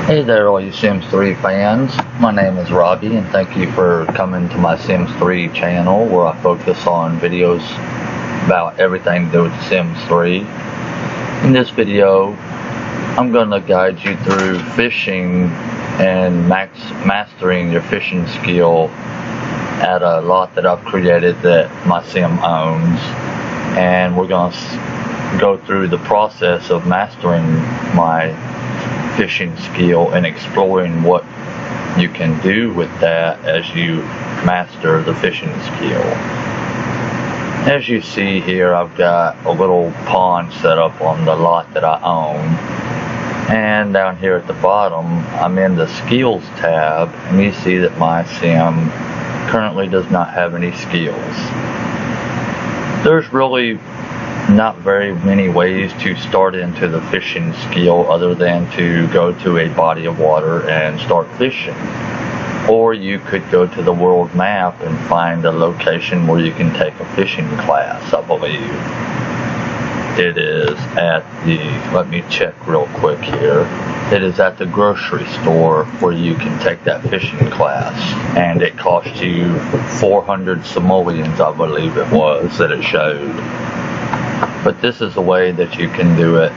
Hey there, all you Sims 3 fans. My name is Robbie, and thank you for coming to my Sims 3 channel, where I focus on videos about everything to do with Sims 3. In this video, I'm going to guide you through fishing and mastering your fishing skill at a lot that I've created that my sim owns. And we're going to go through the process of mastering my fishing skill and exploring what you can do with that as you master the fishing skill. As you see here, I've got a little pond set up on the lot that I own, and down here at the bottom I'm in the skills tab, and you see that my sim currently does not have any skills. There's really not very many ways to start into the fishing skill other than to go to a body of water and start fishing. Or you could go to the world map and find a location where you can take a fishing class. I believe it is at the, let me check real quick here. It is at the grocery store where you can take that fishing class, and it costs you 400 simoleons, I believe it was, that it showed. But this is a way that you can do it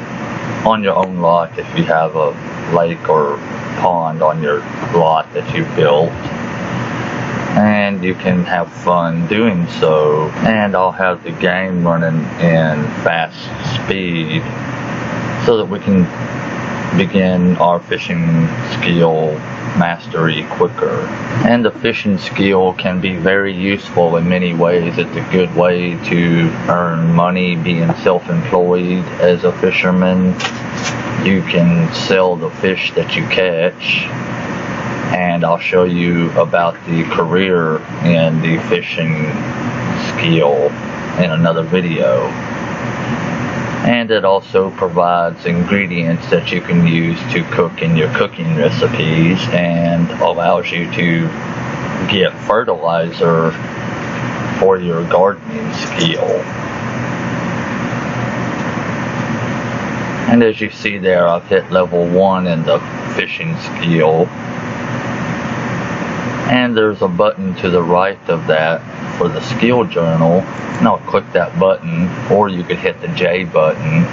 on your own lot if you have a lake or pond on your lot that you built. And you can have fun doing so. And I'll have the game running in fast speed so that we can begin our fishing skill mastery quicker. And the fishing skill can be very useful in many ways. It's a good way to earn money being self-employed as a fisherman. You can sell the fish that you catch, and I'll show you about the career in the fishing skill in another video. And it also provides ingredients that you can use to cook in your cooking recipes, and allows you to get fertilizer for your gardening skill. And as you see there, I've hit level 1 in the fishing skill. And there's a button to the right of that for the skill journal, and I'll click that button, or you could hit the J button,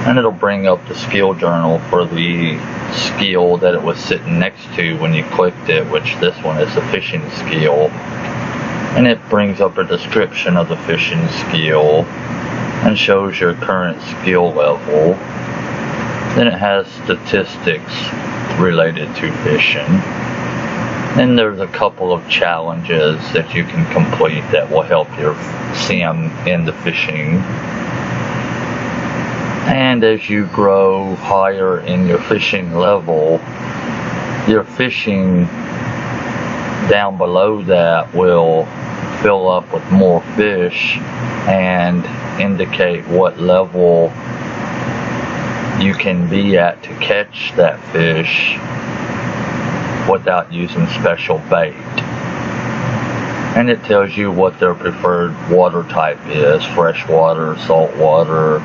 and it'll bring up the skill journal for the skill that it was sitting next to when you clicked it, which this one is the fishing skill. And it brings up a description of the fishing skill and shows your current skill level. Then it has statistics related to fishing. Then there's a couple of challenges that you can complete that will help your sim in the fishing. And as you grow higher in your fishing level, your fishing down below that will fill up with more fish and indicate what level you can be at to catch that fish without using special bait. And it tells you what their preferred water type is: freshwater, saltwater,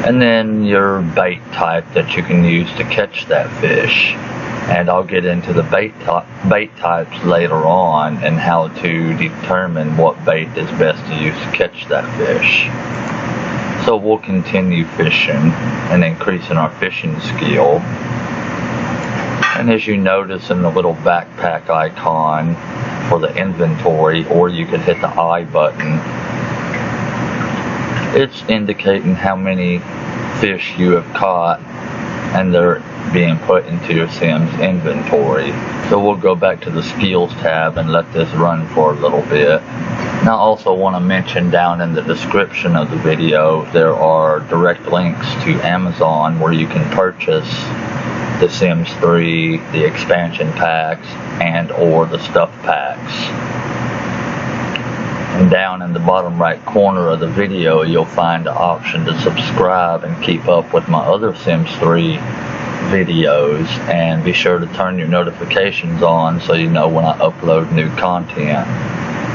and then your bait type that you can use to catch that fish. And I'll get into the bait types later on, and how to determine what bait is best to use to catch that fish. So we'll continue fishing and increasing our fishing skill. And as you notice in the little backpack icon for the inventory, or you could hit the I button, it's indicating how many fish you have caught, and they're being put into your sim's inventory. So we'll go back to the skills tab and let this run for a little bit. Now I also want to mention down in the description of the video, there are direct links to Amazon where you can purchase The Sims 3, the expansion packs, and or the stuff packs. And down in the bottom right corner of the video, you'll find the option to subscribe and keep up with my other Sims 3 videos, and be sure to turn your notifications on so you know when I upload new content.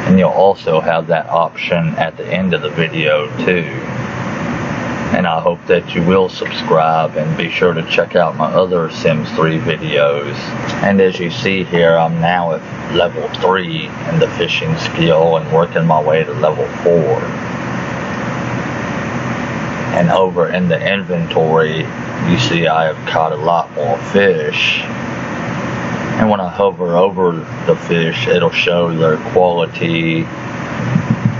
And you'll also have that option at the end of the video too. And I hope that you will subscribe and be sure to check out my other Sims 3 videos. And as you see here, I'm now at level 3 in the fishing skill and working my way to level 4. And over in the inventory, you see I have caught a lot more fish. And when I hover over the fish, it'll show their quality,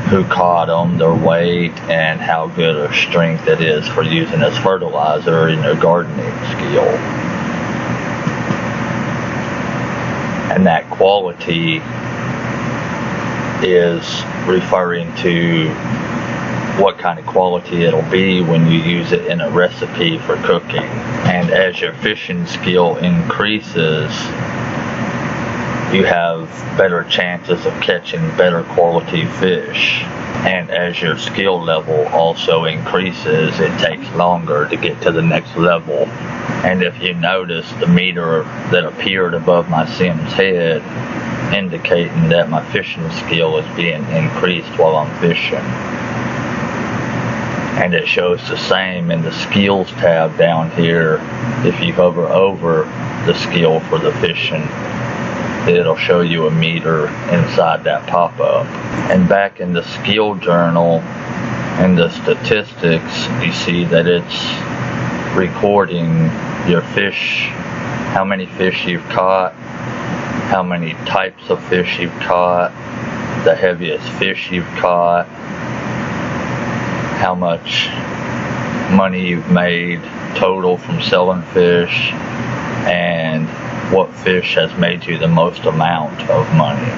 who caught them, their weight, and how good or strength it is for using as fertilizer in your gardening skill. And that quality is referring to what kind of quality it'll be when you use it in a recipe for cooking. And as your fishing skill increases, you have better chances of catching better quality fish. And as your skill level also increases, it takes longer to get to the next level. And if you notice, the meter that appeared above my Sim's head indicating that my fishing skill is being increased while I'm fishing. And it shows the same in the skills tab down here. If you hover over the skill for the fishing, it'll show you a meter inside that pop-up. And back in the skill journal, in the statistics, you see that it's recording your fish, how many fish you've caught, how many types of fish you've caught, the heaviest fish you've caught, how much money you've made total from selling fish, and what fish has made you the most amount of money.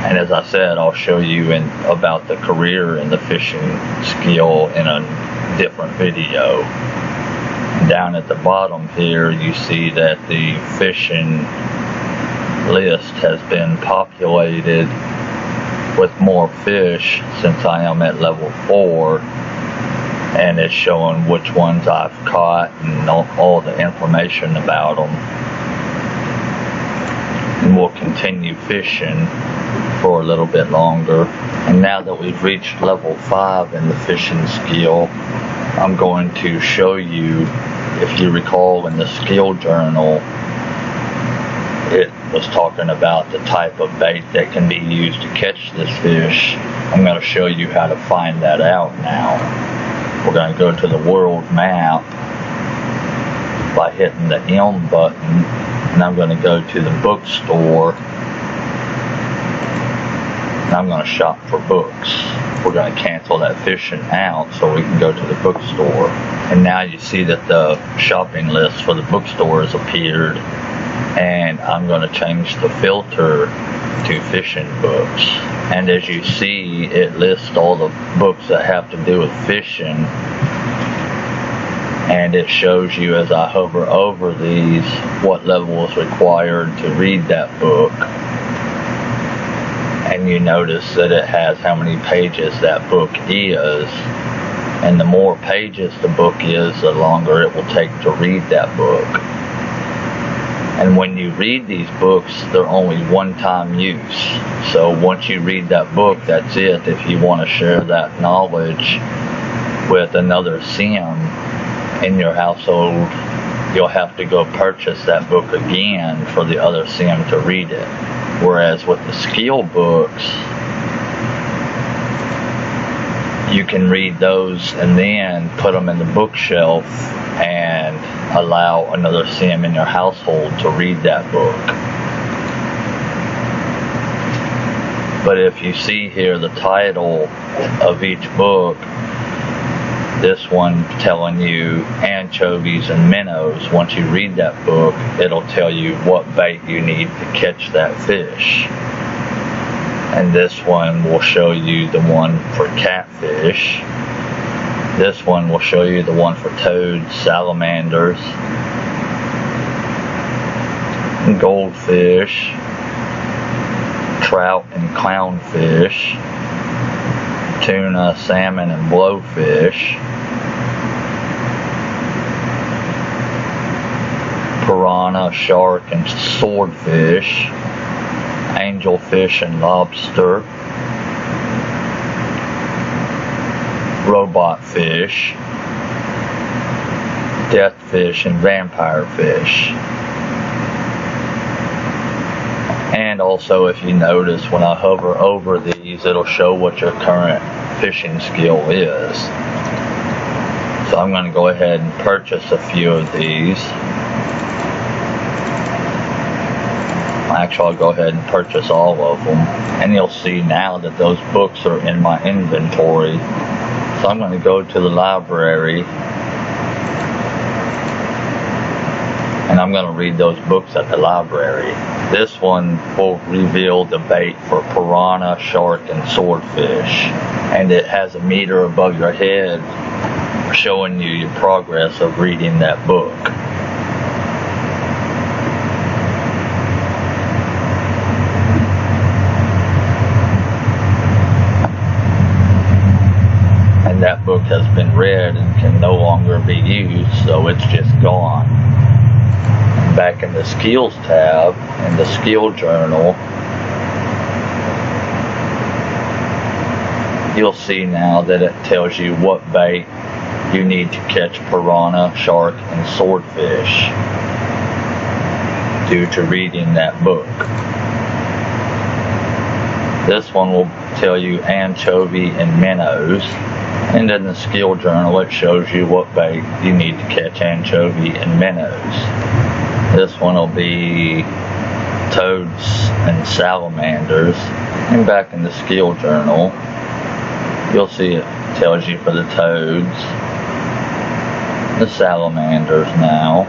And as I said, I'll show you about the career in the fishing skill in a different video. Down at the bottom here, you see that the fishing list has been populated with more fish since I am at level 4, and it's showing which ones I've caught and all the information about them. And we'll continue fishing for a little bit longer. And now that we've reached level 5 in the fishing skill, I'm going to show you, if you recall in the skill journal, it was talking about the type of bait that can be used to catch this fish. I'm going to show you how to find that out now. We're going to go to the world map by hitting the M button, and I'm going to go to the bookstore, and I'm going to shop for books. We're going to cancel that fishing out so we can go to the bookstore. And now you see that the shopping list for the bookstore has appeared, and I'm going to change the filter to fishing books. And as you see, it lists all the books that have to do with fishing, and it shows you as I hover over these what level is required to read that book. And you notice that it has how many pages that book is, and the more pages the book is, the longer it will take to read that book. And when you read these books, they're only one-time use. So once you read that book, that's it. If you want to share that knowledge with another Sim in your household, you'll have to go purchase that book again for the other Sim to read it. Whereas with the skill books, you can read those and then put them in the bookshelf and allow another Sim in your household to read that book. But if you see here the title of each book, this one telling you anchovies and minnows, once you read that book, it'll tell you what bait you need to catch that fish. And this one will show you the one for catfish. This one will show you the one for toads, salamanders, goldfish, trout and clownfish, tuna, salmon, and blowfish, piranha, shark, and swordfish, angelfish and lobster, robot fish, death fish, and vampire fish. And also, if you notice, when I hover over these, it'll show what your current fishing skill is. So I'm going to go ahead and purchase a few of these. Actually, I'll go ahead and purchase all of them. And you'll see now that those books are in my inventory. So I'm going to go to the library. And I'm going to read those books at the library. This one will reveal the bait for piranha, shark, and swordfish. And it has a meter above your head showing you your progress of reading that book. And that book has been read and can no longer be used, so it's just gone. Back in the skills tab, in the skill journal, you'll see now that it tells you what bait you need to catch piranha, shark, and swordfish due to reading that book. This one will tell you anchovy and minnows, and in the skill journal it shows you what bait you need to catch anchovy and minnows. This one will be toads and salamanders. And back in the skill journal, you'll see it tells you for the toads, the salamanders now,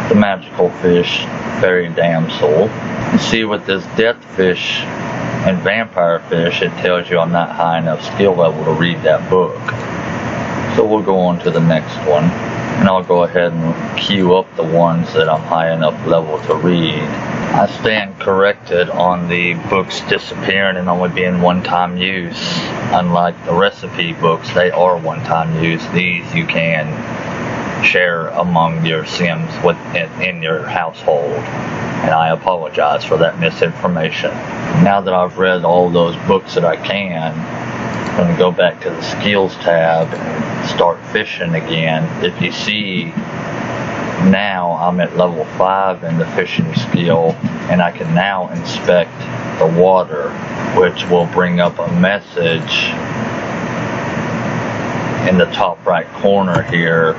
the magical fish, fairy damsel. You see with this death fish and vampire fish, it tells you I'm not high enough skill level to read that book. So we'll go on to the next one. And I'll go ahead and queue up the ones that I'm high enough level to read. I stand corrected on the books disappearing and only being one-time use. Unlike the recipe books, they are one-time use. These you can share among your Sims in your household. And I apologize for that misinformation. Now that I've read all those books that I can, I'm going to go back to the skills tab and start fishing again. If you see, now I'm at level 5 in the fishing skill, and I can now inspect the water, which will bring up a message in the top right corner here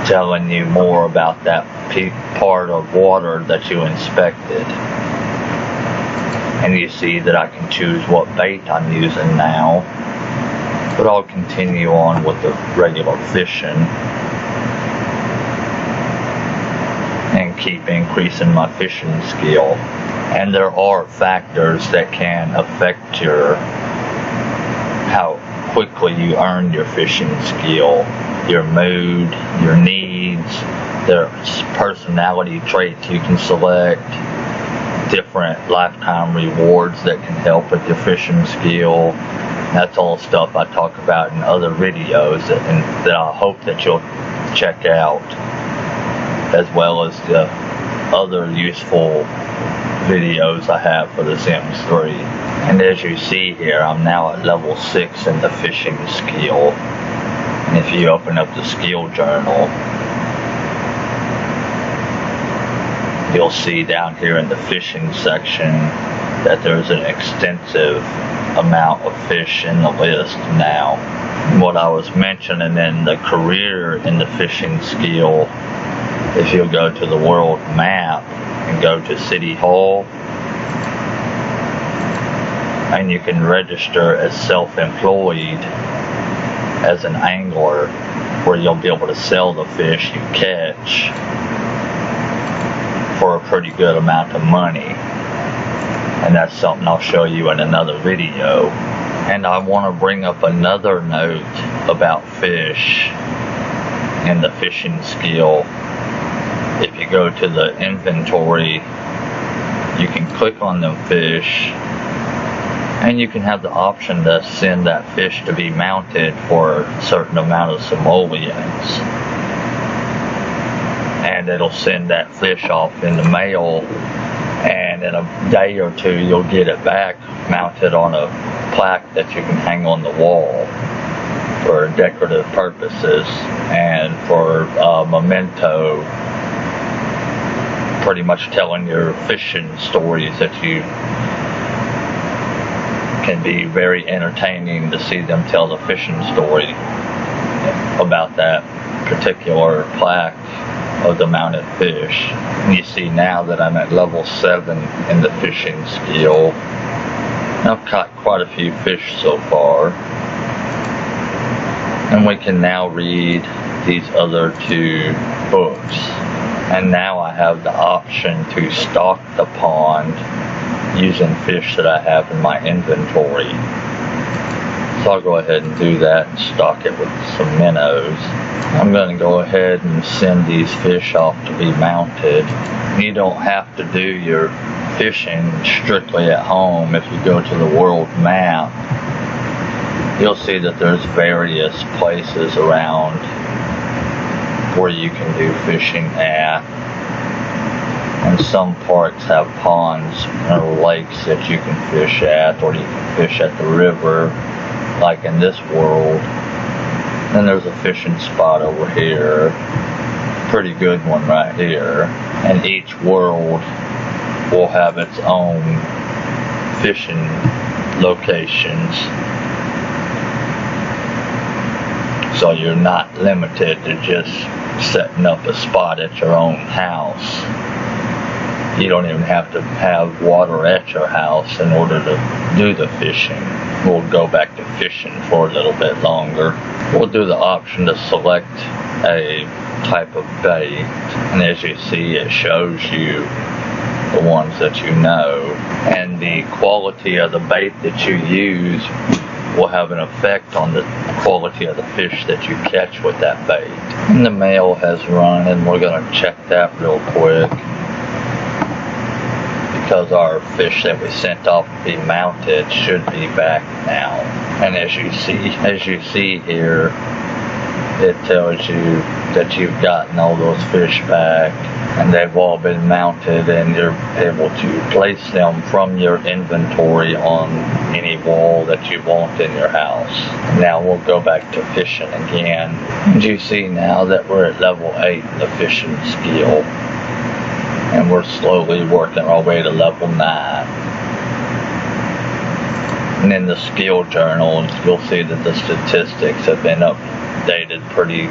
telling you more about that part of water that you inspected. And you see that I can choose what bait I'm using now, but I'll continue on with the regular fishing and keep increasing my fishing skill. And there are factors that can affect how quickly you earn your fishing skill. Your mood, your needs, there's personality traits you can select, different lifetime rewards that can help with your fishing skill. That's all stuff I talk about in other videos that I hope that you'll check out, as well as the other useful videos I have for The Sims 3. And as you see here, I'm now at level 6 in the fishing skill. And if you open up the skill journal, you'll see down here in the fishing section that there's an extensive amount of fish in the list now. And what I was mentioning in the career in the fishing skill, if you'll go to the world map and go to City Hall, and you can register as self-employed as an angler, where you'll be able to sell the fish you catch for a pretty good amount of money. And that's something I'll show you in another video. And I want to bring up another note about fish in the fishing skill. If you go to the inventory, you can click on them fish, and you can have the option to send that fish to be mounted for a certain amount of simoleons. And it'll send that fish off in the mail And in a day or two, you'll get it back mounted on a plaque that you can hang on the wall for decorative purposes and for memento, pretty much telling your fishing stories that you can be very entertaining to see them tell the fishing story about that particular plaque of the mounted fish. And you see now that I'm at level 7 in the fishing skill. I've caught quite a few fish so far. And we can now read these other 2 books. And now I have the option to stock the pond using fish that I have in my inventory. So I'll go ahead and do that and stock it with some minnows. I'm going to go ahead and send these fish off to be mounted. You don't have to do your fishing strictly at home. If you go to the world map, you'll see that there's various places around where you can do fishing at. And some parks have ponds or lakes that you can fish at, or you can fish at the river, like in this world. Then there's a fishing spot over here, pretty good one right here. And each world will have its own fishing locations. So you're not limited to just setting up a spot at your own house. You don't even have to have water at your house in order to do the fishing. We'll go back to fishing for a little bit longer. We'll do the option to select a type of bait, and as you see, it shows you the ones that you know, and the quality of the bait that you use will have an effect on the quality of the fish that you catch with that bait. And the mail has run, and we're going to check that real quick, because our fish that we sent off to be mounted should be back now. And as you see here, it tells you that you've gotten all those fish back, and they've all been mounted, and you're able to place them from your inventory on any wall that you want in your house. Now we'll go back to fishing again. And you see now that we're at level 8 in the fishing skill, and we're slowly working our way to level 9. And in the skill journal, you'll see that the statistics have been updated pretty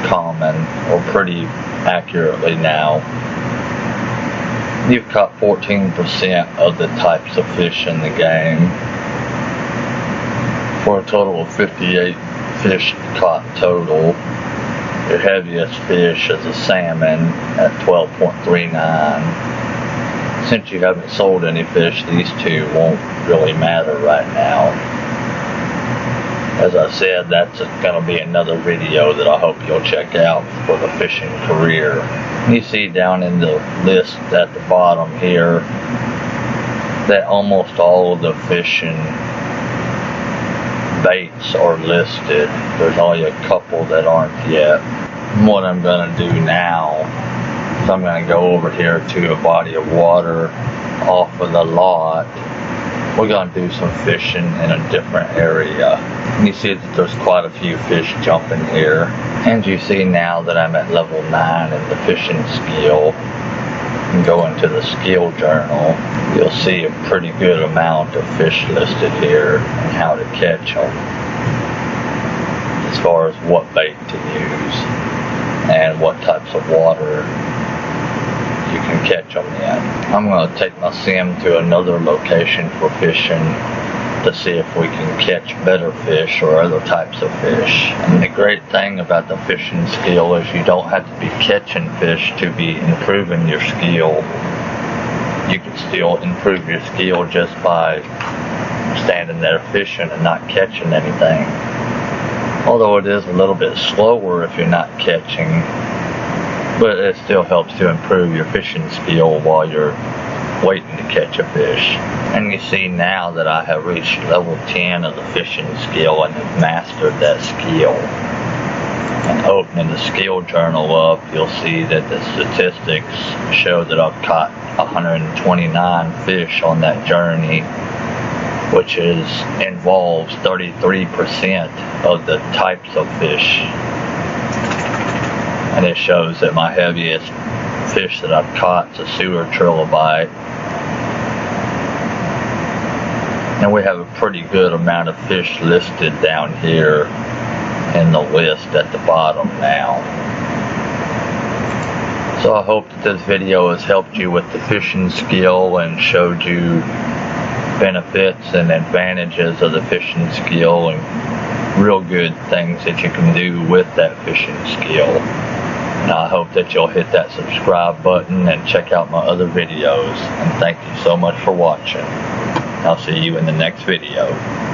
common, or pretty accurately now. You've caught 14% of the types of fish in the game, for a total of 58 fish caught total. Your heaviest fish is a salmon at 12.39. Since you haven't sold any fish, these 2 won't really matter right now. As I said, that's going to be another video that I hope you'll check out for the fishing career. You see down in the list at the bottom here that almost all of the fishing baits are listed. There's only a couple that aren't yet. And what I'm going to do now is I'm going to go over here to a body of water off of the lot. We're going to do some fishing in a different area. And you see that there's quite a few fish jumping here. And you see now that I'm at level 9 in the fishing skill, and go into the skill journal, you'll see a pretty good amount of fish listed here and how to catch them, as far as what bait to use and what types of water you can catch them in. I'm going to take my sim to another location for fishing to see if we can catch better fish or other types of fish. And the great thing about the fishing skill is you don't have to be catching fish to be improving your skill. You can still improve your skill just by standing there fishing and not catching anything. Although it is a little bit slower if you're not catching, but it still helps to improve your fishing skill while you're waiting to catch a fish. And you see now that I have reached level 10 of the fishing skill and have mastered that skill. And opening the skill journal up, you'll see that the statistics show that I've caught 129 fish on that journey, which involves 33% of the types of fish. And it shows that my heaviest fish that I've caught is a sewer trilobite. And we have a pretty good amount of fish listed down here in the list at the bottom now. So I hope that this video has helped you with the fishing skill and showed you benefits and advantages of the fishing skill and real good things that you can do with that fishing skill. And I hope that you'll hit that subscribe button and check out my other videos. And thank you so much for watching. I'll see you in the next video.